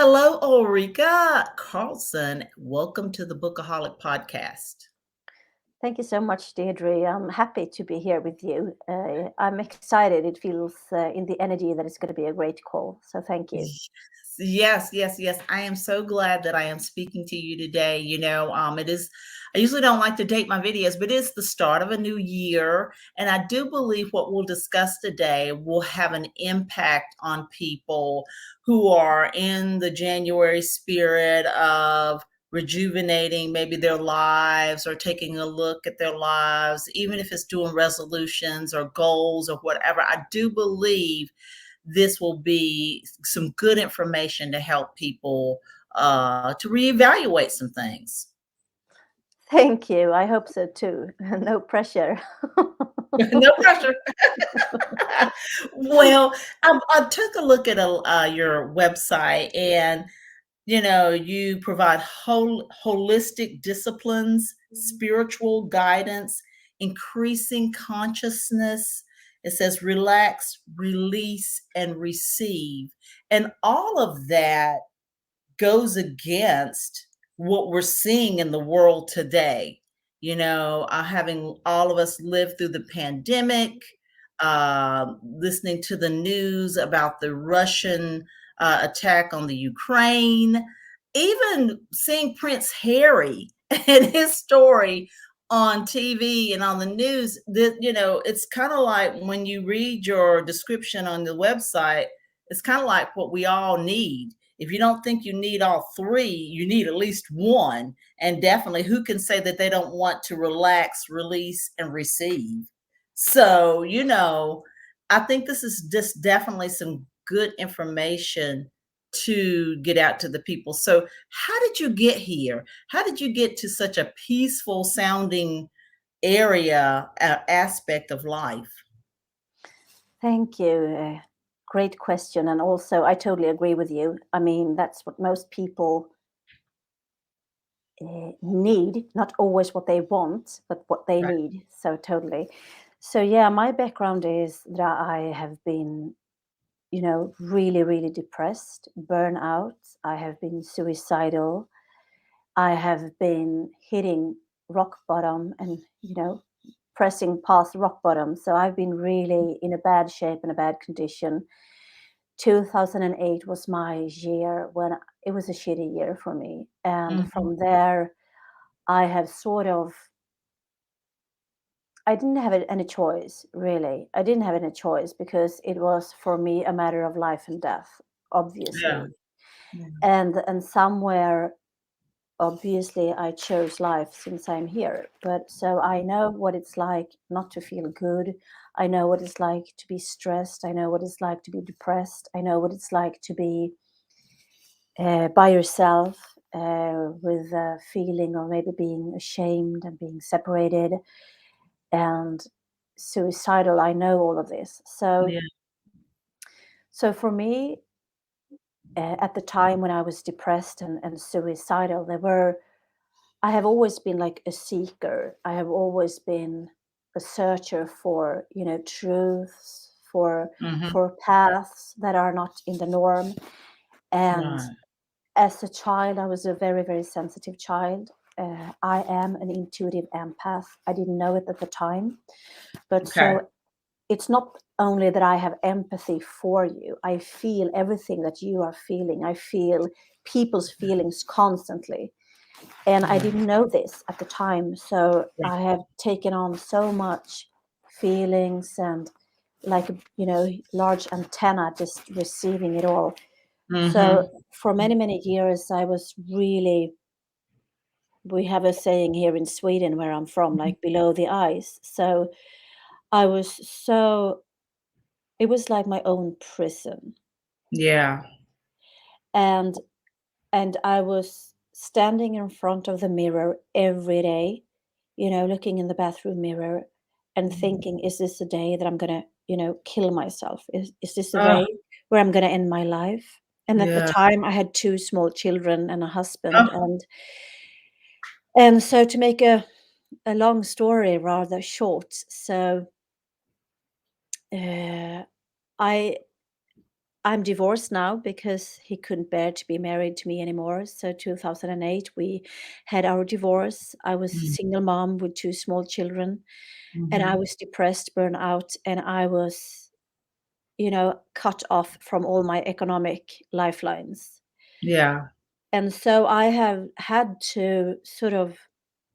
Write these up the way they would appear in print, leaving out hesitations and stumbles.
Hello, Ulrika Karlsson. Welcome to the Bookaholic podcast. Thank you so much, Deirdre. I'm happy to be here with you. I'm excited. It feels in the energy that it's going to be a great call. So thank you. Yes. I am so glad that I am speaking to you today. It is, I usually don't like to date my videos, but it's the start of a new year. And I do believe what we'll discuss today will have an impact on people who are in the January spirit of rejuvenating maybe their lives or taking a look at their lives, even if it's doing resolutions or goals or whatever. I do believe this will be some good information to help people to reevaluate some things. Thank you. I hope so too. No pressure. No pressure. Well, I took a look at your website, and you provide holistic disciplines, spiritual guidance, increasing consciousness. It says relax, release, and receive. And all of that goes against what we're seeing in the world today. Having all of us live through the pandemic, listening to the news about the Russian attack on the Ukraine, even seeing Prince Harry and his story on TV and on the news. It's kind of like when you read your description on the website, it's kind of like what we all need. If you don't think you need all three, you need at least one. And definitely, who can say that they don't want to relax, release, and receive? So, I think this is just definitely some good information to get out to the people. So, how did you get here? How did you get to such a peaceful sounding area, aspect of life? Thank you. Great question. And also, I totally agree with you. I mean, that's what most people need, not always what they want, but what they Right. need. So, totally. So, yeah, my background is that I have been really, really depressed, burnout. I have been suicidal. I have been hitting rock bottom and, pressing past rock bottom. So I've been really in a bad shape and a bad condition. 2008 was my year when it was a shitty year for me. And Mhm. from there, I have I didn't have any choice, really. I didn't have any choice because it was for me a matter of life and death, Yeah. obviously. Yeah. And somewhere, obviously, I chose life since I'm here. But so I know what it's like not to feel good. I know what it's like to be stressed. I know what it's like to be depressed. I know what it's like to be by yourself, with a feeling of maybe being ashamed and being separated and suicidal. I know all of this. So, Yeah. so for me, at the time when I was depressed and suicidal, I have always been like a seeker. I have always been a searcher for, truths, Mhm. for paths that are not in the norm. And Right. as a child, I was a very, very sensitive child. I am an intuitive empath. I didn't know it at the time, but Okay. so it's not only that I have empathy for you. I feel everything that you are feeling. I feel people's feelings constantly. And I Yeah. didn't know this at the time. So Right. I have taken on so much feelings and like, large antenna just receiving it all. So Mhm. for many, many years, I was really, we have a saying here in Sweden where I'm from, Mhm. like below the ice. So I was so, it was like my own prison. Yeah. And I was standing in front of the mirror every day, looking in the bathroom mirror and Mhm. thinking, is this the day that I'm gonna, kill myself? Is this the Oh, day where I'm gonna end my life? And at the yeah. time I had two small children and a husband, Oh, and so to make a long story rather short, so uh, I I'm divorced now because he couldn't bear to be married to me anymore. So 2008, we had our divorce. I was a single mom with two small children, and I Mm-hmm. was depressed, burned out, and I was, cut off from all my economic lifelines. Yeah. And so I have had to sort of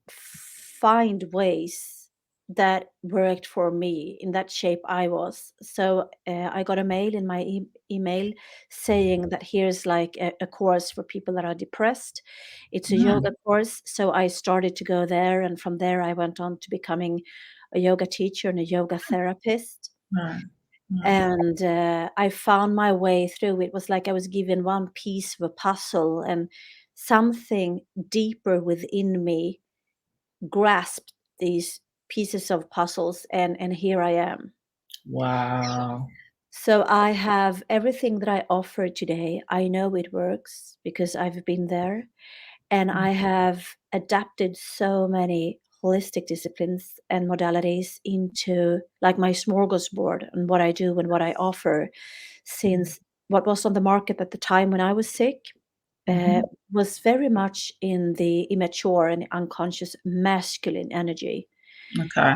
find ways that worked for me in that shape I was. So I got a mail in my email saying that here's like a course for people that are depressed. It's a Mm. yoga course. So I started to go there. And from there, I went on to becoming a yoga teacher and a yoga therapist. Right. Right. And I found my way through. It was like I was given one piece of a puzzle, and something deeper within me grasped these pieces of puzzles, and here I am. Wow. So I have everything that I offer today. I know it works because I've been there, and I have adapted so many holistic disciplines and modalities into like my smorgasbord and what I do and what I offer, since what was on the market at the time when I was sick uh, Mm-hmm. was very much in the immature and unconscious masculine energy, Okay.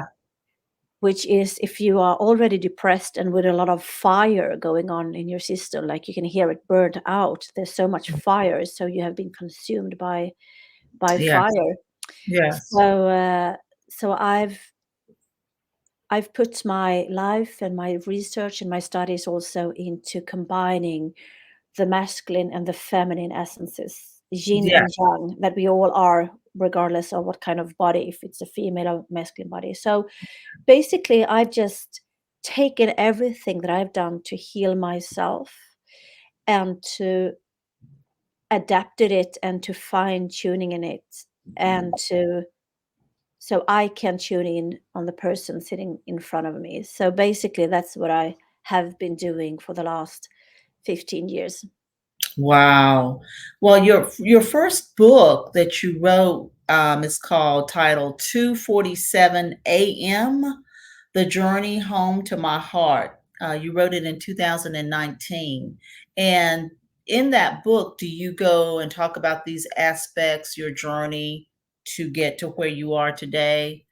which is if you are already depressed and with a lot of fire going on in your system, like you can hear it burnt out. There's so much fire, so you have been consumed by Yes. fire. Yes. So I've put my life and my research and my studies also into combining the masculine and the feminine essences, yin and Yes. yang, that we all are, regardless of what kind of body, if it's a female or masculine body. So basically, I've just taken everything that I've done to heal myself and to adapted it and to fine tuning in it, and to so I can tune in on the person sitting in front of me. So basically, that's what I have been doing for the last 15 years. Wow. Well, your first book that you wrote is called titled 2:47 a.m. The Journey Home to My Heart. You wrote it in 2019. And in that book, do you go and talk about these aspects, your journey to get to where you are today?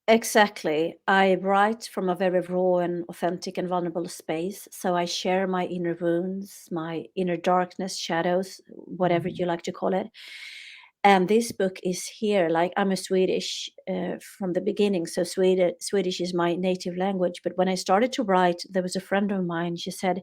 Exactly. I write from a very raw and authentic and vulnerable space. So I share my inner wounds, my inner darkness, shadows, whatever Mhm. you like to call it. And this book is here. Like I'm a Swedish from the beginning, so Swedish is my native language. But when I started to write, there was a friend of mine. She said,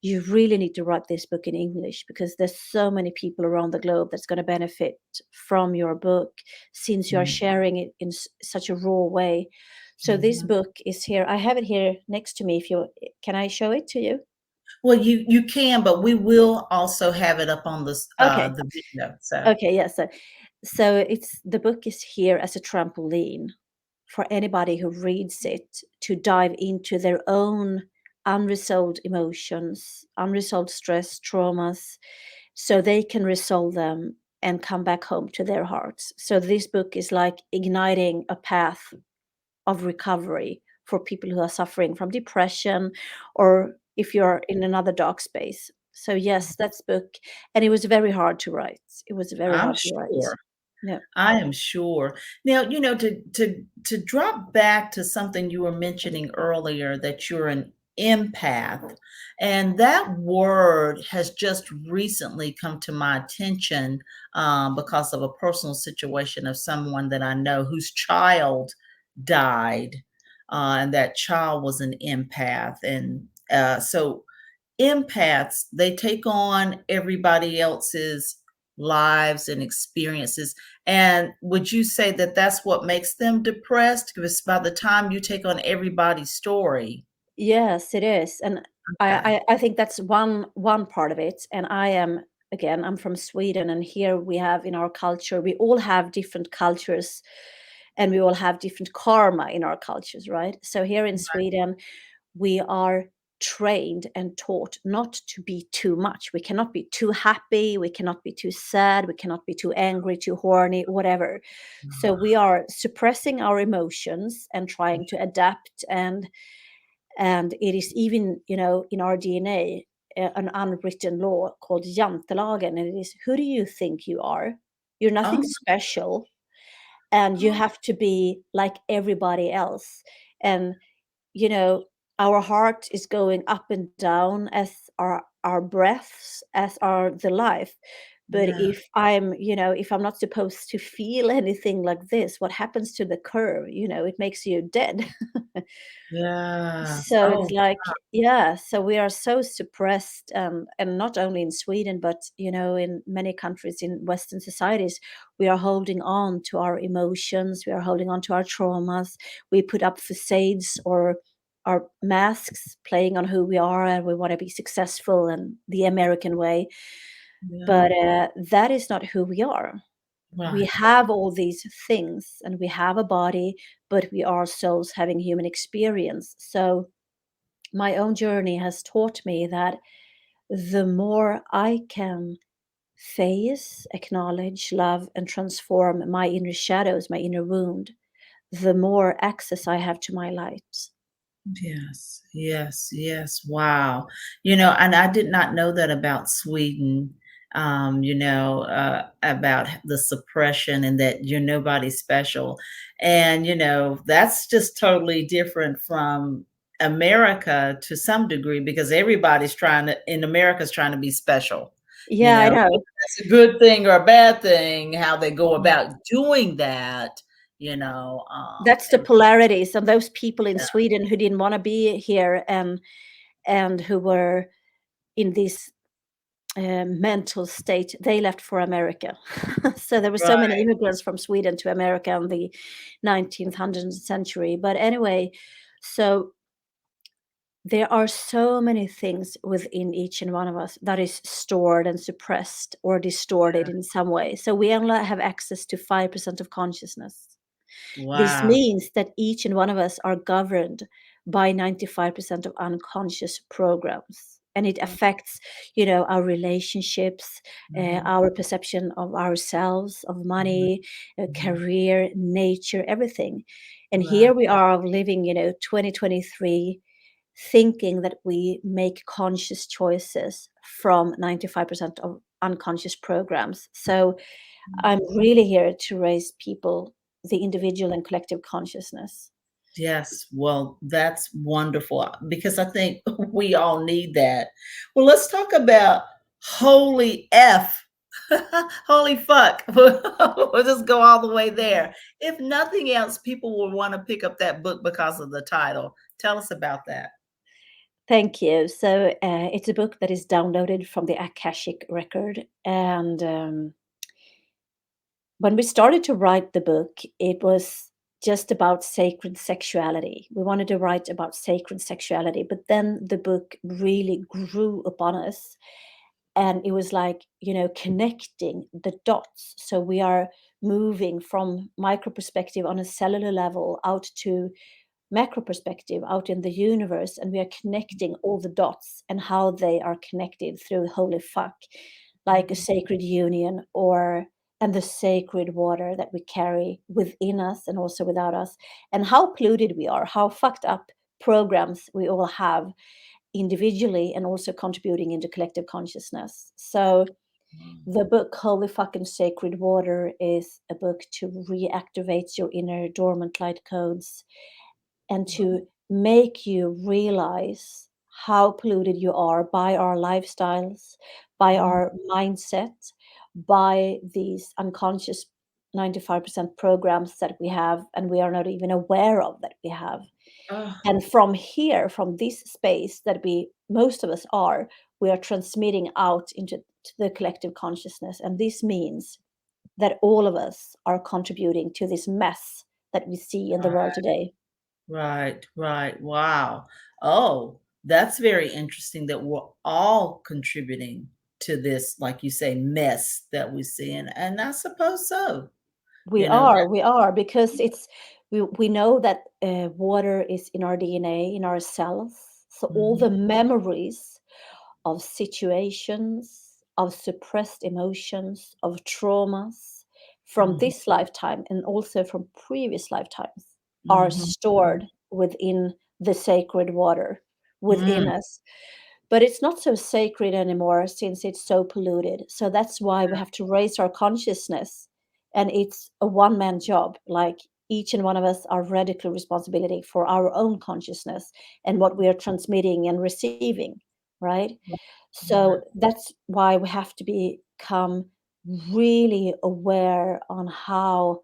"You really need to write this book in English because there's so many people around the globe that's going to benefit from your book, since you are Mhm. sharing it in such a raw way." So this Mhm. book is here. I have it here next to me. If you can, I show it to you? Well, you can, but we will also have it up on Okay. the video. So Okay. Yeah. So it's the book is here as a trampoline for anybody who reads it to dive into their own unresolved emotions, unresolved stress, traumas, so they can resolve them and come back home to their hearts. So this book is like igniting a path of recovery for people who are suffering from depression, or if you're in another dark space. So yes, that's book, and it was very hard to write. It was very I'm hard to write. sure. Yeah. I am sure. Now, to drop back to something you were mentioning earlier, that you're an empath, and that word has just recently come to my attention because of a personal situation of someone that I know whose child died, and that child was an empath, and so empaths, they take on everybody else's lives and experiences. And would you say that that's what makes them depressed? Because by the time you take on everybody's story. Yes, it is, and Okay. I think that's one part of it, and I am again, I'm from Sweden, and here we have in our culture, we all have different cultures, and we all have different karma in our cultures, right? So here in Sweden, we are trained and taught not to be too much. We cannot be too happy, we cannot be too sad, we cannot be too angry, too horny, whatever. So we are suppressing our emotions and trying to adapt, and it is even in our DNA. an unwritten law called jantelagen, and it is, who do you think you are? You're nothing Oh, special, and you oh, have to be like everybody else. And you know, our heart is going up and down as our breaths, as are the life. But yeah, if I'm, if I'm not supposed to feel anything like this, what happens to the curve? It makes you dead. yes. So it's Oh, like, yeah, so we are so suppressed, and not only in Sweden, but in many countries in Western societies, we are holding on to our emotions, we are holding on to our traumas. We put up facades or our masks, playing on who we are, and we want to be successful and the American way. yeah, But that is not who we are. We right. have all these things, and we have a body, but we are souls having human experience. So my own journey has taught me that the more I can face, acknowledge, love, and transform my inner shadows, my inner wound, the more access I have to my light. Yes, yes, yes. Wow. And I did not know that about Sweden, about the suppression and that you're nobody special. And, that's just totally different from America to some degree because in America's trying to be special, you Yeah, I know, know. that's a good thing or a bad thing, how they go about doing that, That's the and polarities, and those people in Sweden who didn't want to be here, and who were in this mental state, they left for America. So there were so many right. immigrants from Sweden to America in the 19th, 100th century. But anyway, so there are so many things within each and one of us that is stored and suppressed or distorted in some way. So we only have access to 5% of consciousness. This Wow. means that each and one of us are governed by 95% of unconscious programs. And it affects, our relationships, Mhm. our perception of ourselves, of Mhm. money, Mhm. career, nature, everything. And Wow. here we are living, 2023, thinking that we make conscious choices from 95% of unconscious programs. So I'm really here to raise people, the individual and collective consciousness. Yes, well, that's wonderful, because I think we all need that. Well, let's talk about holy F. Holy fuck. We'll just go all the way there. If nothing else, people will wanna pick up that book because of the title. Tell us about that. Thank you. So it's a book that is downloaded from the Akashic record. And when we started to write the book, it was just about sacred sexuality. We wanted to write about sacred sexuality, but then the book really grew upon us. And it was like, connecting the dots. So we are moving from micro perspective on a cellular level out to macro perspective out in the universe, and we are connecting all the dots and how they are connected through holy fuck, like a Mhm. sacred union, or and the sacred water that we carry within us and also without us, and how polluted we are, how fucked up programs we all have individually and also contributing into collective consciousness. So the book Holy Fucking Sacred Water is a book to reactivate your inner dormant light codes and Wow. to make you realize how polluted you are by our lifestyles, by Mhm. our mindset, by these unconscious 95% programs that we have and we are not even aware of that we have. Oh, And from here, from this space that most of us are, we are transmitting out into the collective consciousness. And this means that all of us are contributing to this mess that we see in the world today. right, right. Wow. Oh, that's very interesting that we're all contributing to this, like you say, mess that we see. And I suppose so. That We are, because we know that water is in our DNA, in our cells. So all mhm, the memories of situations, of suppressed emotions, of traumas from mhm, this lifetime and also from previous lifetimes are mhm, stored within the sacred water within mm, us. but it's not so sacred anymore since it's so polluted. So that's why we have to raise our consciousness, and it's a one-man job. Like each and one of us are radical responsibility for our own consciousness and what we are transmitting and receiving, right? Right. So that's why we have to become really aware on how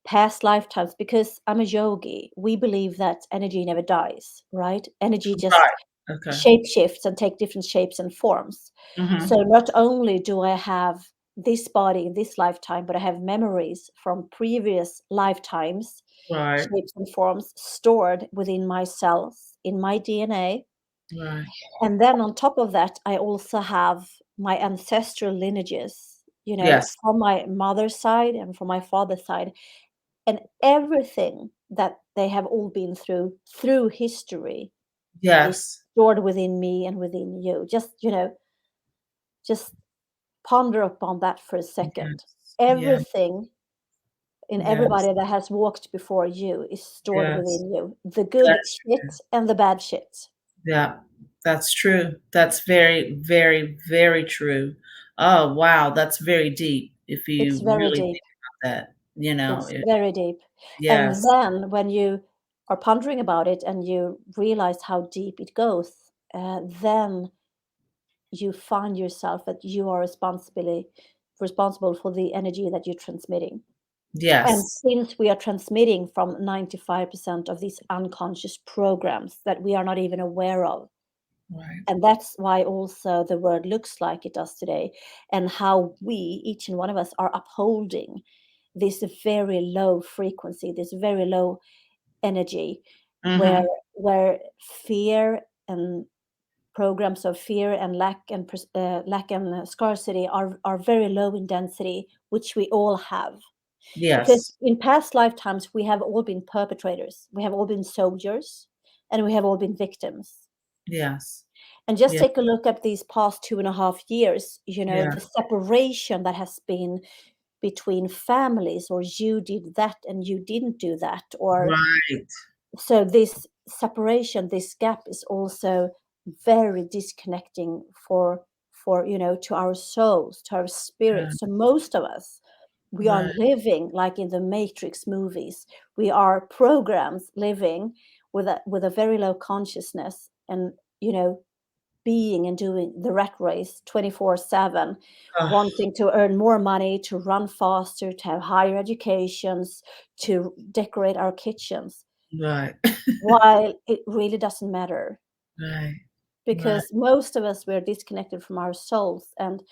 past lifetimes, because I'm a yogi, we believe that energy never dies, right? Energy just Right. Okay. shape shifts and take different shapes and forms. So Mhm. not only do I have this body in this lifetime, but I have memories from previous lifetimes, Right. shapes and forms stored within my cells, in my DNA. Right. And then on top of that, I also have my ancestral lineages, Yes. from my mother's side and from my father's side, and everything that they have all been through history is Yes. stored within me and within you. Just ponder upon that for a second. Yes. Yeah. Everything in Yes. everybody that has walked before you is stored Yes. within you. The good That's shit true. and the bad shit. Yeah. That's true. That's very, very, very true. Oh, wow. That's very deep if It's you very really deep. think about that, you know, It's very deep. And yes. then when you are pondering about it and you realize how deep it goes, then you find yourself that you are responsible for the energy that you're transmitting. And Yes. since we are transmitting from 95% of these unconscious programs that we are not even aware of, Right. and that's why also the world looks like it does today, and how we, each and one of us, are upholding this very low frequency, this very low energy, where Mhm. fear and programs of fear and lack and scarcity are very low in density, which we all have. Because Yes. in past lifetimes, we have all been perpetrators, we have all been soldiers, and we have all been victims. Yes. And just Yeah. take a look at these past 2.5 years, Yeah. the separation that has been between families, or you did that and you didn't do that, or Right. so this separation, this gap is also very disconnecting for to our souls, to our Yeah. spirits. So most of us, we are Right. living like in the Matrix movies. We are programs living with a very low consciousness, and being and doing the rat race 24/7, Oh, wanting to earn more money, to run faster, to have higher educations, to decorate our kitchens, right. while it really doesn't matter, Right. Right. because most of us, we're disconnected from our souls. And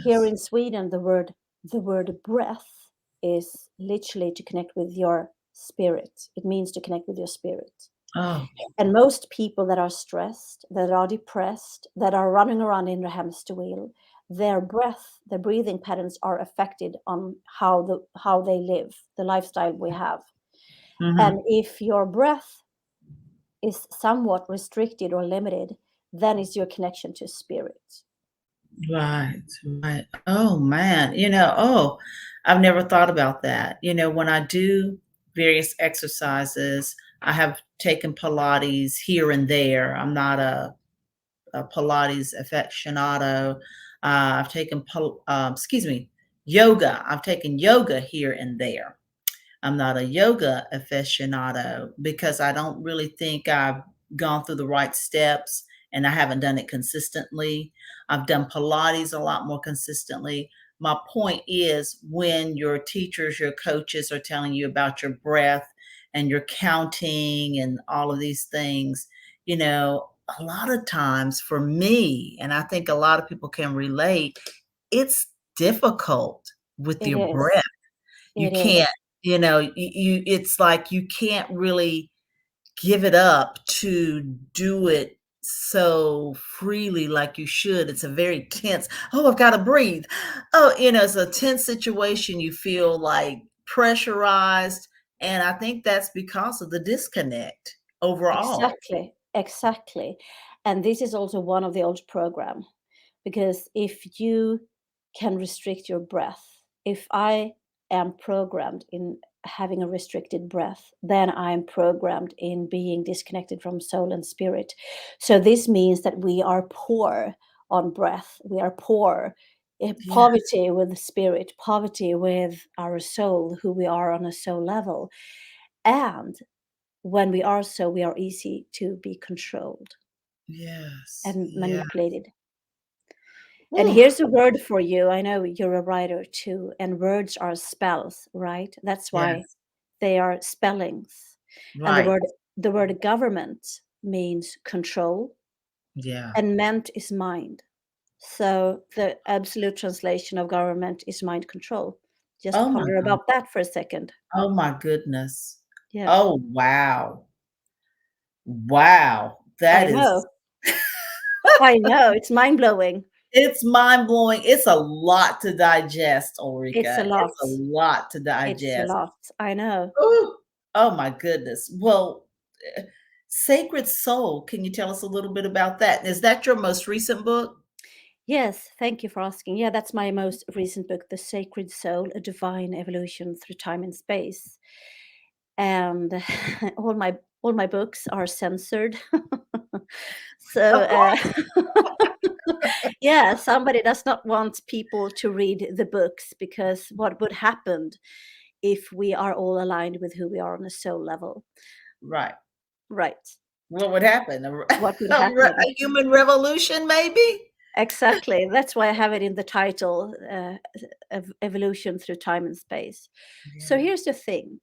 here Yes. in Sweden, the word breath is literally to connect with your spirit. It means to connect with your spirit. Oh, And most people that are stressed, that are depressed, that are running around in the hamster wheel, their breathing patterns are affected on how they live, the lifestyle we have. And mhm. if your breath is somewhat restricted or limited, then it's your connection to spirit. Right, right. Oh, man, I've never thought about that. When I do various exercises, I have taken Pilates here and there. I'm not a Pilates aficionado. I've taken, excuse me, yoga. I've taken yoga here and there. I'm not a yoga aficionado because I don't really think I've gone through the right steps and I haven't done it consistently. I've done Pilates a lot more consistently. My point is when your teachers, your coaches are telling you about your breath and your counting and all of these things, a lot of times for me, and I think a lot of people can relate, it's difficult with It your is. breath. You It can't, is. it's like you can't really give it up to do it so freely like you should. It's a very tense, "Oh, I've gotta breathe." Oh, it's a tense situation. You feel, like, pressurized, and I think that's because of the disconnect overall. Exactly. Exactly. And this is also one of the old program, because if you can restrict your breath, if I am programmed in having a restricted breath, then I'm programmed in being disconnected from soul and spirit. So this means that we are poor on breath. We are poor in Yeah. poverty with the spirit, poverty with our soul, who we are on a soul level. And when we are so, we are easy to be controlled Yes. and Yeah. manipulated. And Ooh, here's a word for you. I know you're a writer too, and words are spells, right? That's why yes. they are spellings. And Right. the word government means control, Yeah. and ment is mind. So the absolute translation of government is mind control. Just Oh my ponder god. about that for a second. Oh my goodness. Yeah, Oh, wow. Wow. I That is know. I know. It's mind blowing. it's mind-blowing. It's a lot to digest, It's a Ulrika. lot. It's a lot to It's a digest. lot. I know. Ooh. Oh my goodness. Well, eh, Sacred Soul, can you tell us a little bit about that? Is that your most recent book? Yes, thank you for asking. Yeah, that's my most recent book, The Sacred Soul: A Divine Evolution Through Time and Space. And all my books are censored. So Of course. yeah, somebody does not want people to read the books, because what would happen if we are all aligned with who we are on a soul level? Right. Right. What would happen? What would happen? A human revolution, maybe? Exactly. That's why I have it in the title, Evolution Through Time and Space. So Yeah. here's the thing.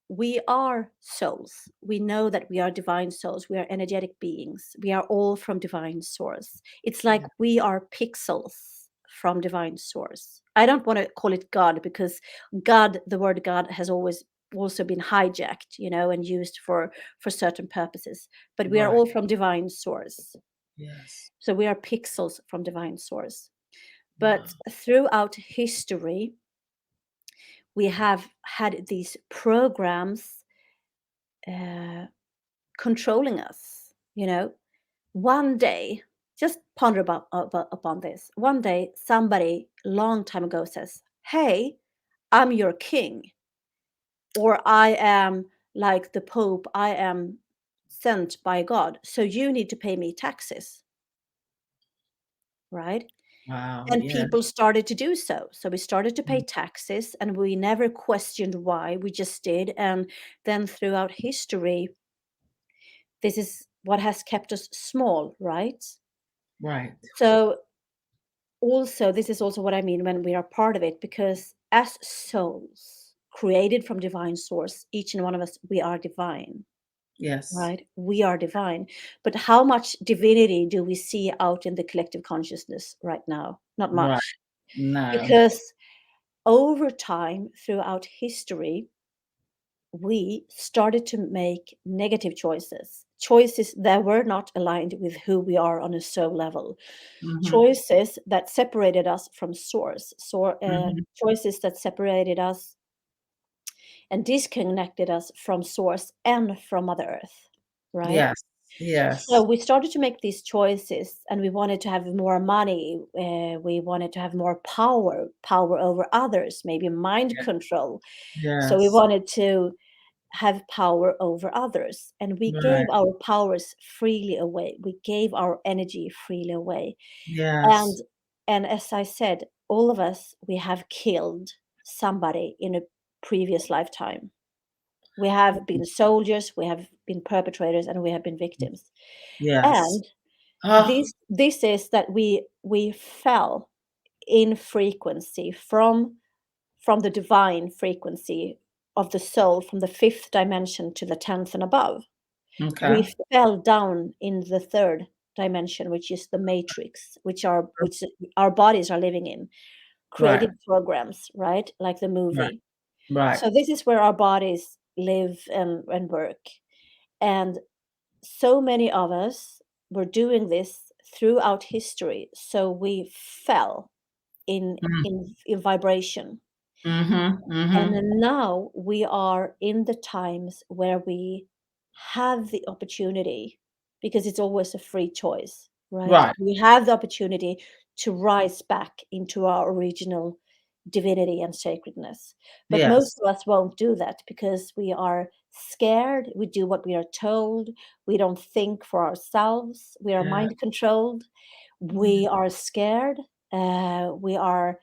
We are souls. We know that we are divine souls. We are energetic beings. We are all from divine source. It's like Yeah. we are pixels from divine source. I don't want to call it God, because God, the word God, has always also been hijacked, and used for certain purposes. But we are Right. all from divine source. Yes. So we are pixels from divine source. Wow. But throughout history, we have had these programs uh, controlling us. One day, just ponder upon this. One day, somebody long time ago says, "Hey, I'm your king," or "I am like the Pope. I am sent by God, so you need to pay me taxes." Right? Wow. And Yeah. people started to do so. So we started to pay Mm. taxes, and we never questioned why. We just did. And then throughout history, this is what has kept us small, right? Right. So also, this is also what I mean when we are part of it, because as souls created from divine source, each and one of us, we are divine, Yes. right? We are divine. But how much divinity do we see out in the collective consciousness right now? Not Right. much. No. Because over time, throughout history, we started to make negative choices that were not aligned with who we are on a soul level, Mhm. choices that separated us from source, Mhm. choices that separated us and disconnected us from source and from Mother Earth, right? Yes. So Yes. we started to make these choices, and we wanted to have more money. We wanted to have more power over others, maybe mind Yeah. control. So we Yes. wanted to have power over others, and we Right. gave our powers freely away. We gave our energy freely away. And Yes. and as I said, all of us, we have killed somebody in a previous lifetime. We have been soldiers, we have been perpetrators, and we have been victims. Yes. And Oh, this is that we fell in frequency from the divine frequency of the soul, from the fifth dimension to the 10th and above. okay. We fell down in the third dimension, which is the matrix, which our bodies are living in, Right. created programs, right? Like the Right. movie. Right. So this is where our bodies live and work. And so many of us were doing this throughout history. So we fell in Mm. in vibration. Mhm. And Mhm. then now we are in the times where we have the opportunity, because it's always a free choice, right? Right. We have the opportunity to rise back into our original divinity and sacredness. But most Yes. of us won't do that because we are scared. We do what we are told. We don't think for ourselves. We are Yeah. mind controlled. Yeah. We are scared. We are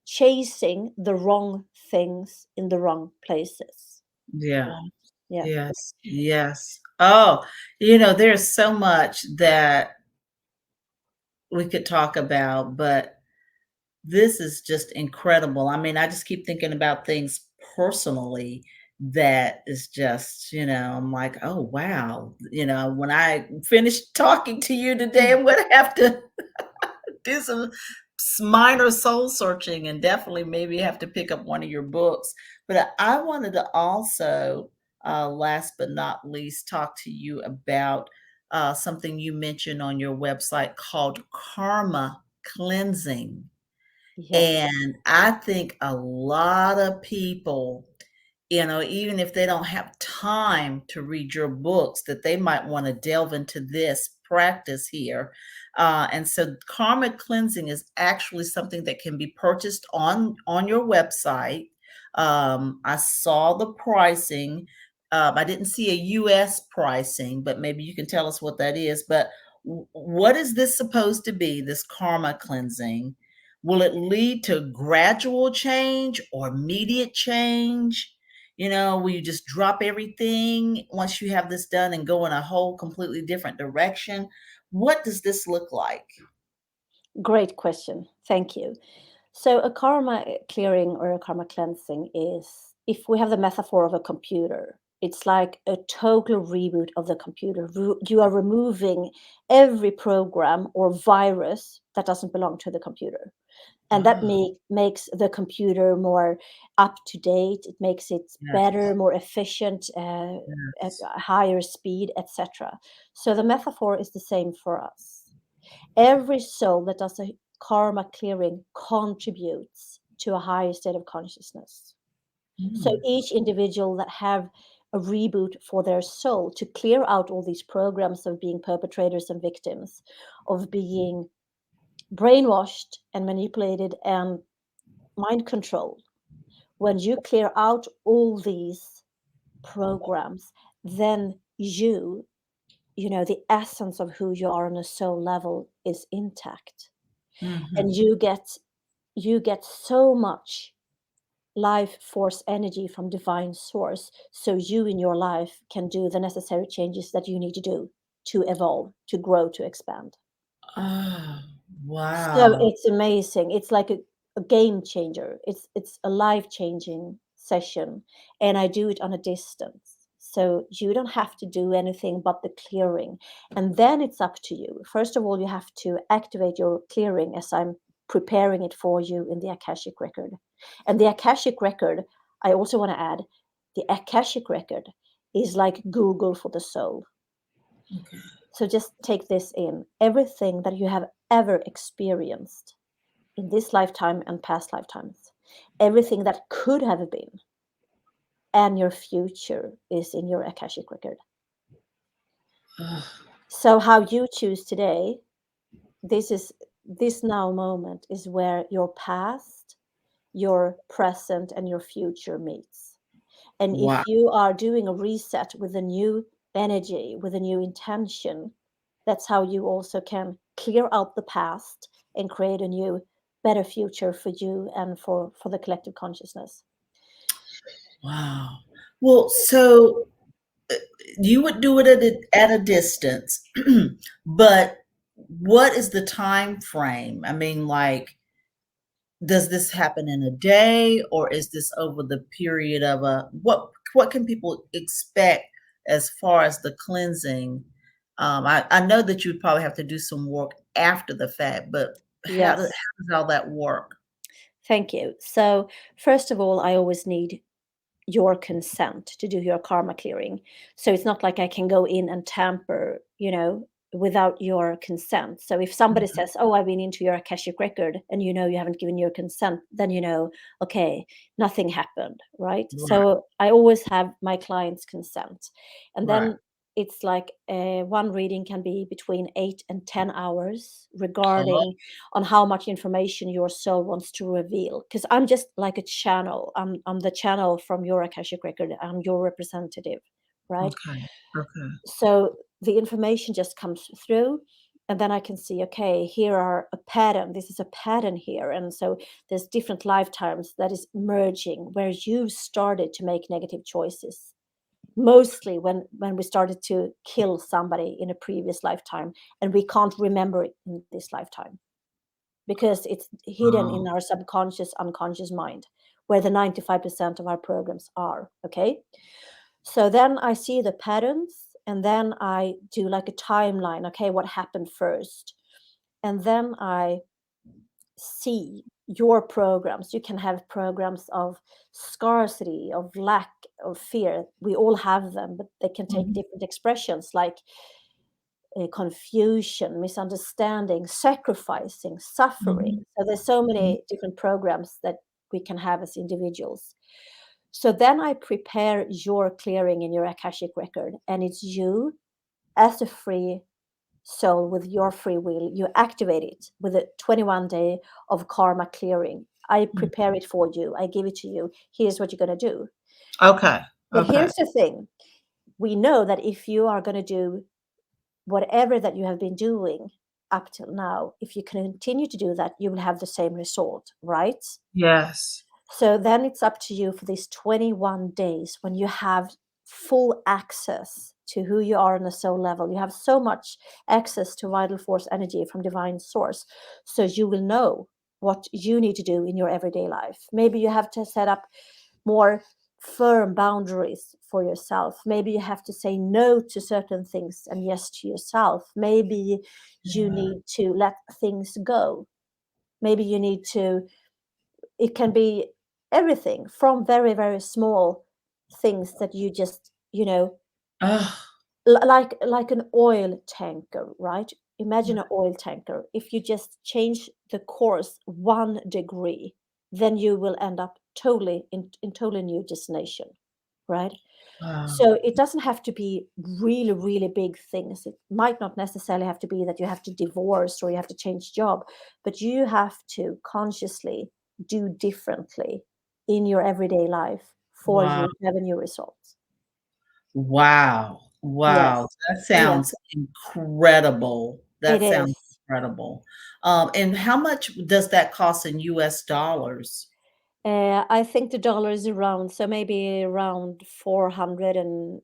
chasing the wrong things in the wrong places. Yeah. Yeah. Yes. Yes. Oh, there's so much that we could talk about, but this is just incredible. I mean, I just keep thinking about things personally that is just, I'm like, oh, wow. When I finish talking to you today, I'm going to have to do some minor soul searching and definitely maybe have to pick up one of your books. But I wanted to also, last but not least, talk to you about something you mentioned on your website called karma cleansing. Yes. And I think a lot of people, even if they don't have time to read your books, that they might want to delve into this practice here. And so karma cleansing is actually something that can be purchased on your website. I saw the pricing. I didn't see a US pricing, but maybe you can tell us what that is. But what is this supposed to be, this karma cleansing? Will it lead to gradual change or immediate change? Will you just drop everything once you have this done and go in a whole completely different direction? What does this look like? Great question. Thank you. So, a karma clearing or a karma cleansing is, if we have the metaphor of a computer, it's like a total reboot of the computer. You are removing every program or virus that doesn't belong to the computer. And that Ah, makes the computer more up to date. It makes it yes, better, more efficient, at yes. a higher speed, etc. So, the metaphor is the same for us. Every soul that does a karma clearing contributes to a higher state of consciousness. So Mm, each individual that have a reboot for their soul to clear out all these programs of being perpetrators and victims, of being brainwashed and manipulated and mind controlled. When you clear out all these programs, then the essence of who you are on a soul level is intact, and mhm. you get so much life force energy from divine source, so you in your life can do the necessary changes that you need to do to evolve, to grow, to expand. Oh, So wow. it's amazing. It's like a game changer. It's a life changing session, and I do it on a distance. So you don't have to do anything but the clearing. And then it's up to you. First of all, you have to activate your clearing as I'm preparing it for you in the Akashic record. And the Akashic record, I also want to add, the Akashic record is like Google for the soul. Okay. So just take this in. Everything that you have ever experienced in this lifetime and past lifetimes, everything that could have been, and your future is in your Akashic record. Ugh, So how you choose today, this now moment is where your past, your present, and your future meets. And wow. if you are doing a reset with a new energy, with a new intention, that's how you also can clear out the past and create a new, better future for you and for the collective consciousness. Wow. Well, so you would do it at a distance, but what is the time frame? I mean, like, does this happen in a day, or is this over the period of what can people expect as far as the cleansing? I know that you'd probably have to do some work after the fact, but how Yes, does all that work? thank you. So, first of all, I always need your consent to do your karma clearing. So it's not like I can go in and tamper, without your consent. So if somebody Mhm. says, "Oh, I've been into your Akashic record," and you haven't given your consent, then okay, nothing happened, right? Right, So I always have my client's consent. And right. then it's like one reading can be between 8 and 10 hours Oh, regarding on how much information your soul wants to reveal. Because I'm just like a channel. I'm the channel from your Akashic record. I'm your representative, right? okay. Okay. So the information just comes through, and then I can see, okay, here are a pattern. This is a pattern here. And so there's different lifetimes that is merging where you started to make negative choices. Mostly when we started to kill somebody in a previous lifetime, and we can't remember it in this lifetime because it's hidden Oh, in our subconscious, unconscious mind, where the 95% of our programs are. Okay. So then I see the patterns, and then I do like a timeline. Okay, what happened first? And then I see your programs. You can have programs of scarcity, of lack, of fear. We all have them, but they can take mhm, different expressions like confusion, misunderstanding, sacrificing, suffering. mhm, So there's so mhm. many different programs that we can have as individuals. So then I prepare your clearing in your Akashic record, and it's you as a free soul with your free will. You activate it with a 21-day of karma clearing. I Mm. prepare it for you. I give it to you. Here's what you're going to do. Okay. But Okay. here's the thing. We know that if you are going to do whatever that you have been doing up till now, if you continue to do that, you will have the same result, right? Yes. So then it's up to you for these 21 days when you have full access to who you are on a soul level. You have so much access to vital force energy from divine source. So you will know what you need to do in your everyday life. Maybe you have to set up more firm boundaries for yourself. Maybe you have to say no to certain things and yes to yourself. Maybe you Yeah. need to let things go. Maybe you need to, it can be everything from very, very small things that you just, Oh, like an oil tanker, right? Imagine an oil tanker. If you just change the course 1 degree, then you will end up totally in totally new destination, right? wow. So it doesn't have to be really, really big things. It might not necessarily have to be that you have to divorce or you have to change job, but you have to consciously do differently in your everyday life for Wow. you to have a new result. Wow. Wow. Yes, That yes, sounds incredible. it That sounds is. incredible. And how much does that cost in US dollars? I think the dollar is around, so maybe around $480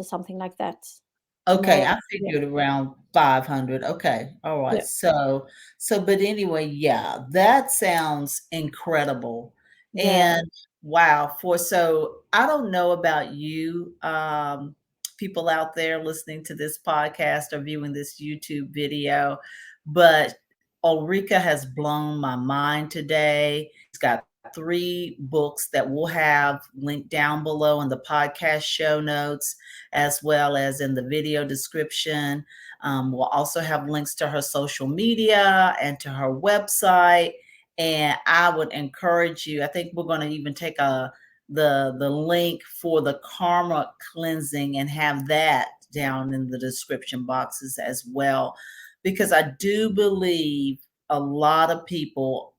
or something like that. Okay, More, I yeah, figured around 500. Okay. All right. yeah, So but anyway, yeah, that sounds incredible. yeah. And wow, so I don't know about you, people out there listening to this podcast or viewing this YouTube video, but Ulrika has blown my mind today. She's got 3 books that we'll have linked down below in the podcast show notes as well as in the video description. We'll also have links to her social media and to her website. And I would encourage you, I think we're going to even take the link for the karma cleansing and have that down in the description boxes as well. Because I do believe a lot of people,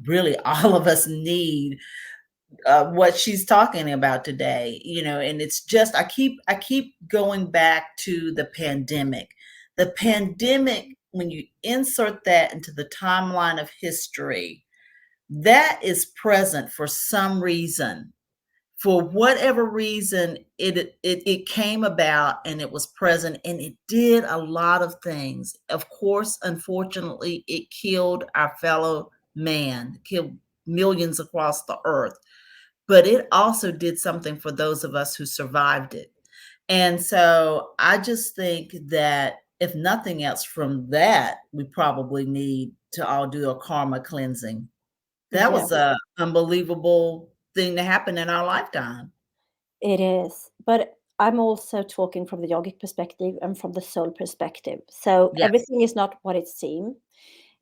really all of us need what she's talking about today, and it's just I keep going back to the pandemic. The pandemic, when you insert that into the timeline of history, that is present for some reason. For whatever reason, it came about and it was present and it did a lot of things. Of course, unfortunately, it killed our fellow man, killed millions across the earth, but it also did something for those of us who survived it. And so I just think that if nothing else from that, we probably need to all do a karma cleansing. That Yeah, was a unbelievable thing to happen in our lifetime. it is. But I'm also talking from the yogic perspective and from the soul perspective. So Yes. everything is not what it seems.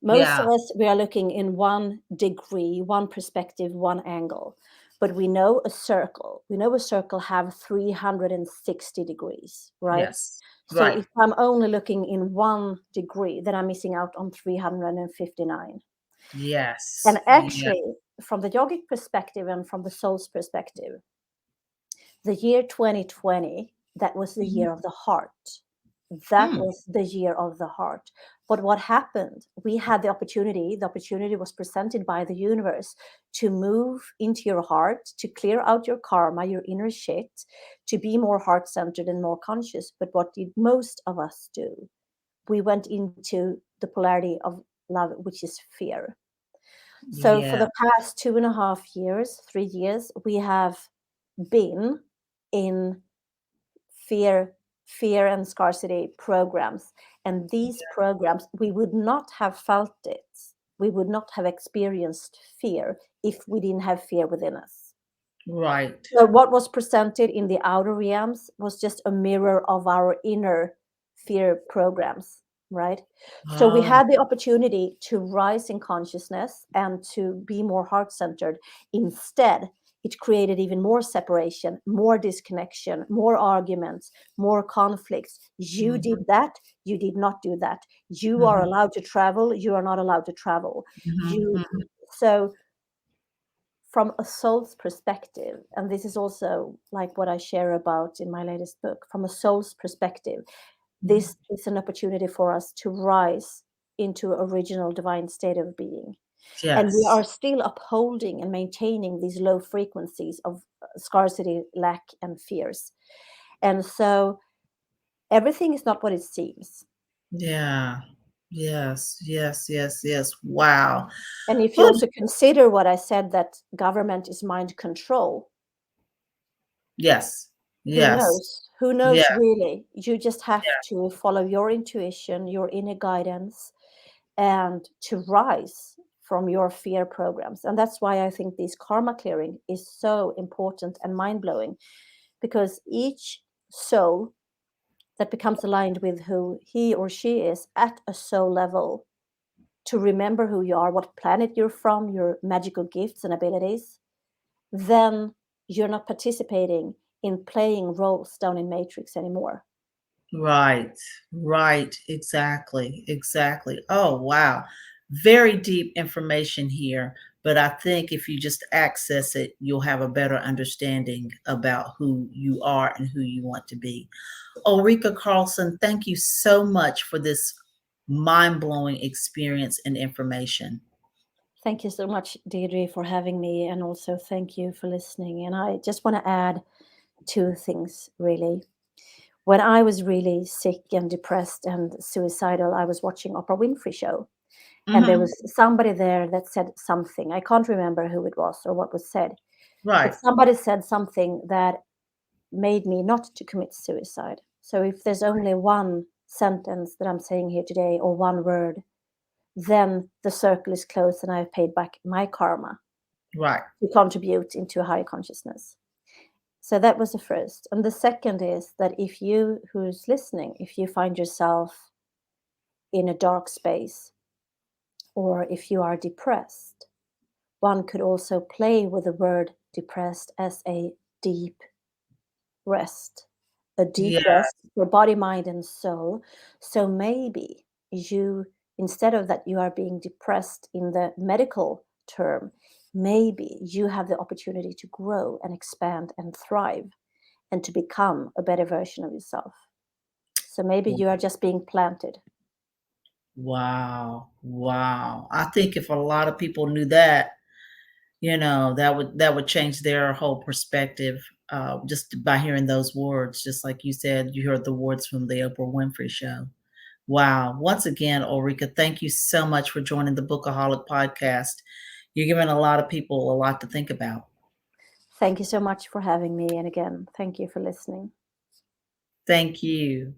Most of Yeah. us, we are looking in 1 degree, one perspective, one angle. but we know a circle. We know a circle have 360 degrees, right? Yes. So Right. if I'm only looking in 1 degree, then I'm missing out on 359. Yes. And Yeah. actually, from the yogic perspective and from the soul's perspective, the year 2020, that was the Mhm. year of the heart. That Mm. was the year of the heart. But what happened? We had the opportunity was presented by the universe to move into your heart, to clear out your karma, your inner shit, to be more heart centered and more conscious. But what did most of us do? We went into the polarity of love, which is fear. So for Yeah. the past 2.5 years, 3 years, we have been in fear and scarcity programs, and these programs, we would not have felt it, we would not have experienced fear if we didn't have fear within us. Right. So what was presented in the outer realms was just a mirror of our inner fear programs, right? So we Oh, had the opportunity to rise in consciousness and to be more heart centered. Instead, it created even more separation, more disconnection, more arguments, more conflicts. You mhm, did that, you did not do that. You are mhm, allowed to travel, you are not allowed to travel. mhm, You mhm. so from a soul's perspective, and this is also like what I share about in my latest book, from a soul's perspective, Mhm. this is an opportunity for us to rise into original divine state of being. And we Yes. are still upholding and maintaining these low frequencies of scarcity, lack, and fears. And so everything is not what it seems. Yeah. Yes. Yes. Yes. Yes. Wow. And if you Oh, also consider what I said, that government is mind control, yes. who Yes. knows? Who Yeah. knows really? You just have Yeah. to follow your intuition, your inner guidance, and to rise from your fear programs. And that's why I think this karma clearing is so important and mind blowing, because each soul that becomes aligned with who he or she is at a soul level, to remember who you are, what planet you're from, your magical gifts and abilities, then you're not participating in playing roles down in Matrix anymore. Right. Right. Exactly. Exactly. Oh, wow. Very deep information here. But I think if you just access it, you'll have a better understanding about who you are and who you want to be. Ulrika Karlsson, thank you so much for this mind-blowing experience and information. Thank you so much, Deirdre, for having me, and also thank you for listening. And I just want to add two things really. When I was really sick and depressed and suicidal, I was watching Oprah Winfrey show, and there Mhm. was somebody there that said something. I can't remember who it was or what was said, but Right, somebody said something that made me not to commit suicide. So if there's only one sentence that I'm saying here today or one word, then the circle is closed and I've paid back my karma right. to contribute into a higher consciousness. So that was the first. And the second is that if you who's listening, if you find yourself in a dark space or if you are depressed, one could also play with the word depressed as a deep rest, a deep Yeah, rest for body, mind, and soul. So maybe you, instead of that, you are being depressed in the medical term, maybe you have the opportunity to grow and expand and thrive and to become a better version of yourself. So maybe you are just being planted. wow, wow. I think if a lot of people knew that, that would change their whole perspective, just by hearing those words. Just like you said, you heard the words from the Oprah Winfrey Show. Wow. Once again, Ulrika, thank you so much for joining the Bookaholic podcast. You're giving a lot of people a lot to think about. Thank you so much for having me. And again, thank you for listening. Thank you.